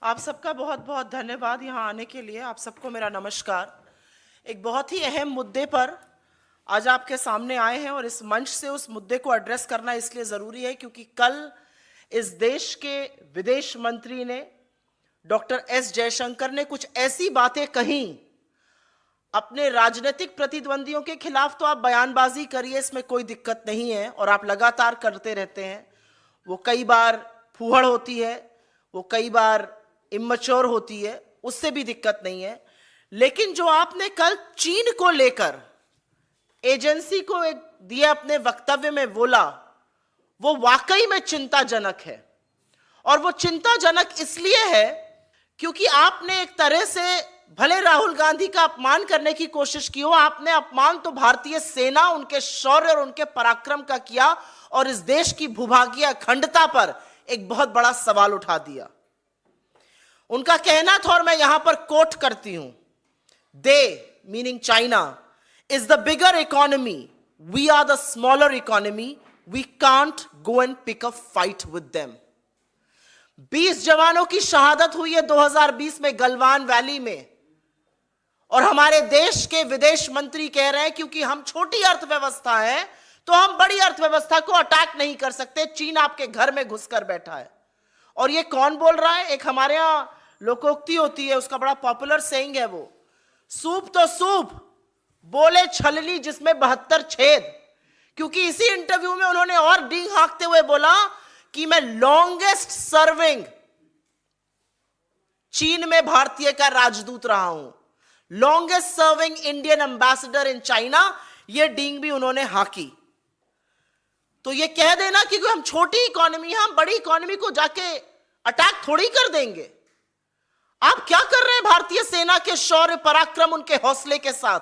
आप सबका बहुत बहुत धन्यवाद यहाँ आने के लिए। आप सबको मेरा नमस्कार। एक बहुत ही अहम मुद्दे पर आज आपके सामने आए हैं और इस मंच से उस मुद्दे को एड्रेस करना इसलिए ज़रूरी है क्योंकि कल इस देश के विदेश मंत्री ने डॉक्टर एस जयशंकर ने कुछ ऐसी बातें कहीं अपने राजनीतिक प्रतिद्वंदियों के खिलाफ। तो आप बयानबाजी करिए, इसमें कोई दिक्कत नहीं है और आप लगातार करते रहते हैं। वो कई बार फूहड़ होती है, वो कई बार इमैच्योर होती है, उससे भी दिक्कत नहीं है। लेकिन जो आपने कल चीन को लेकर एजेंसी को दिए अपने वक्तव्य में बोला, वो वाकई में चिंताजनक है। और वो चिंताजनक इसलिए है क्योंकि आपने एक तरह से भले राहुल गांधी का अपमान करने की कोशिश की हो, आपने अपमान तो भारतीय सेना, उनके शौर्य और उनके पराक्रम का किया और इस देश की भूभागीय अखंडता पर एक बहुत बड़ा सवाल उठा दिया। उनका कहना था और मैं यहां पर कोट करती हूं, the meaning China is the bigger economy, we are the smaller economy, we can't go and pick a fight with them. 20 जवानों की शहादत हुई है 2020 में गलवान वैली में और हमारे देश के विदेश मंत्री कह रहे हैं क्योंकि हम छोटी अर्थव्यवस्था है तो हम बड़ी अर्थव्यवस्था को अटैक नहीं कर सकते, चीन आपके घर में घुसकर बैठा है। और ये कौन बोल रहा है? एक हमारे यहां लोकोक्ति होती है, उसका बड़ा पॉपुलर सेइंग है, वो सूप तो सूप बोले छलनी जिसमें 72 छेद। क्योंकि इसी इंटरव्यू में उन्होंने और डींग हाँकते हुए बोला कि मैं लॉन्गेस्ट सर्विंग चीन में भारतीय का राजदूत रहा हूं, longest serving Indian ambassador in China. ये डींग भी उन्होंने हाकी। तो ये कह देना कि हम छोटी इकोनॉमी है, हम बड़ी इकोनॉमी को जाके अटैक थोड़ी कर देंगे। आप क्या कर रहे हैं भारतीय सेना के शौर्य पराक्रम, उनके हौसले के साथ?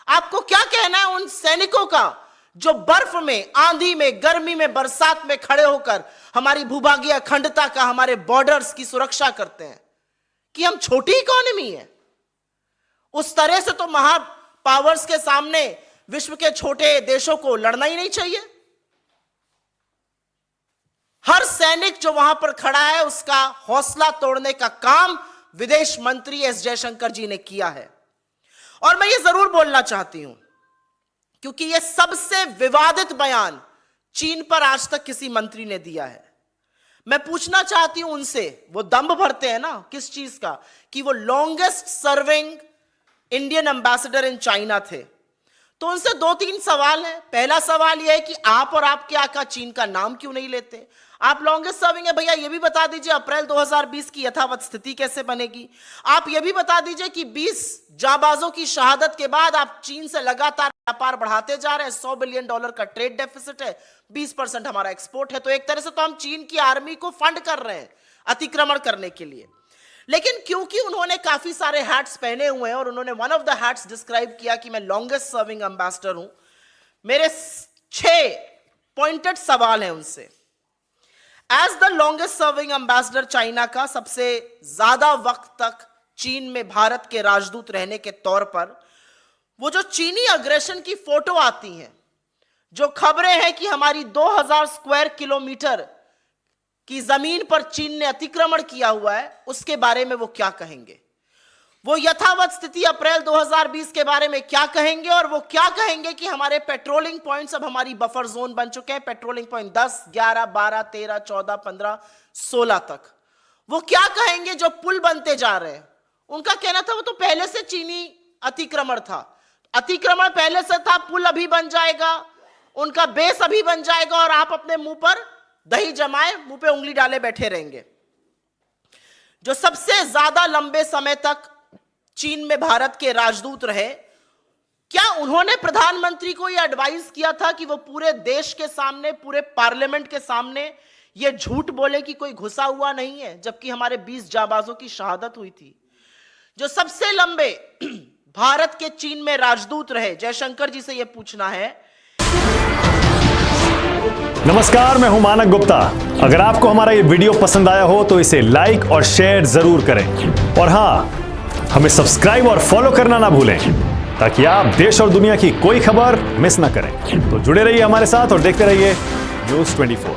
आपको क्या कहना है उन सैनिकों का जो बर्फ में, आंधी में, गर्मी में, बरसात में खड़े होकर हमारी भूभागीय अखंडता का, हमारे बॉर्डर्स की सुरक्षा करते हैं, कि हम छोटी इकोनॉमी है? उस तरह से तो महापावर्स के सामने विश्व के छोटे देशों को लड़ना ही नहीं चाहिए। हर सैनिक जो वहां पर खड़ा है उसका हौसला तोड़ने का काम विदेश मंत्री एस जयशंकर जी ने किया है। और मैं ये जरूर बोलना चाहती हूं क्योंकि यह सबसे विवादित बयान चीन पर आज तक किसी मंत्री ने दिया है। मैं पूछना चाहती हूं उनसे, वो दंभ भरते हैं ना किस चीज का, कि वो longest serving Indian ambassador in China थे। तो उनसे 2-3 सवाल हैं। पहला सवाल यह है कि आप और आपके आका चीन का नाम क्यों नहीं लेते? आप लॉन्गेस्ट सर्विंग है भैया, यह भी बता दीजिए अप्रैल 2020 की यथावत स्थिति कैसे बनेगी? आप यह भी बता दीजिए कि 20 जांबाजों की शहादत के बाद आप चीन से लगातार व्यापार बढ़ाते जा रहे हैं। $100 बिलियन का ट्रेड डेफिसिट है, 20% हमारा एक्सपोर्ट है। तो एक तरह से तो हम चीन की आर्मी को फंड कर रहे हैं अतिक्रमण करने के लिए। लेकिन क्योंकि उन्होंने काफी सारे हैट्स पहने हुए हैं और उन्होंने one of the hats describe किया कि मैं लॉन्गेस्ट सर्विंग एम्बेसडर हूं, मेरे 6 पॉइंटेड सवाल हैं उनसे। As the longest serving ambassador China का, सबसे ज्यादा वक्त तक चीन में भारत के राजदूत रहने के तौर पर, वो जो चीनी अग्रेशन की फोटो आती हैं, जो खबरें हैं कि हमारी 2000 स्क्वायर किलोमीटर की जमीन पर चीन ने अतिक्रमण किया हुआ है, उसके बारे में वो क्या कहेंगे? वो यथावत स्थिति अप्रैल 2020 के बारे में क्या कहेंगे? और वो क्या कहेंगे कि हमारे पेट्रोलिंग पॉइंट्स अब हमारी बफर जोन बन चुके हैं, पेट्रोलिंग पॉइंट 10, 11, 12, 13, 14, 15, 16 तक। वो क्या कहेंगे जो पुल बनते जा रहे हैं? उनका कहना था वो तो पहले से चीनी अतिक्रमण था, अतिक्रमण पहले से था, पुल अभी बन जाएगा, उनका बेस अभी बन जाएगा और आप अपने मुंह पर दही जमाए, मुंह पे उंगली डाले बैठे रहेंगे। जो सबसे ज्यादा लंबे समय तक चीन में भारत के राजदूत रहे, क्या उन्होंने प्रधानमंत्री को यह एडवाइस किया था कि वो पूरे देश के सामने, पूरे पार्लियामेंट के सामने यह झूठ बोले कि कोई घुसा हुआ नहीं है, जबकि हमारे 20 जांबाजों की शहादत हुई थी? जो सबसे लंबे भारत के चीन में राजदूत रहे, जयशंकर जी से यह पूछना है। नमस्कार, मैं हूं मानक गुप्ता। अगर आपको हमारा ये वीडियो पसंद आया हो तो इसे लाइक और शेयर जरूर करें और हां, हमें सब्सक्राइब और फॉलो करना ना भूलें ताकि आप देश और दुनिया की कोई खबर मिस ना करें। तो जुड़े रहिए हमारे साथ और देखते रहिए न्यूज़ 24।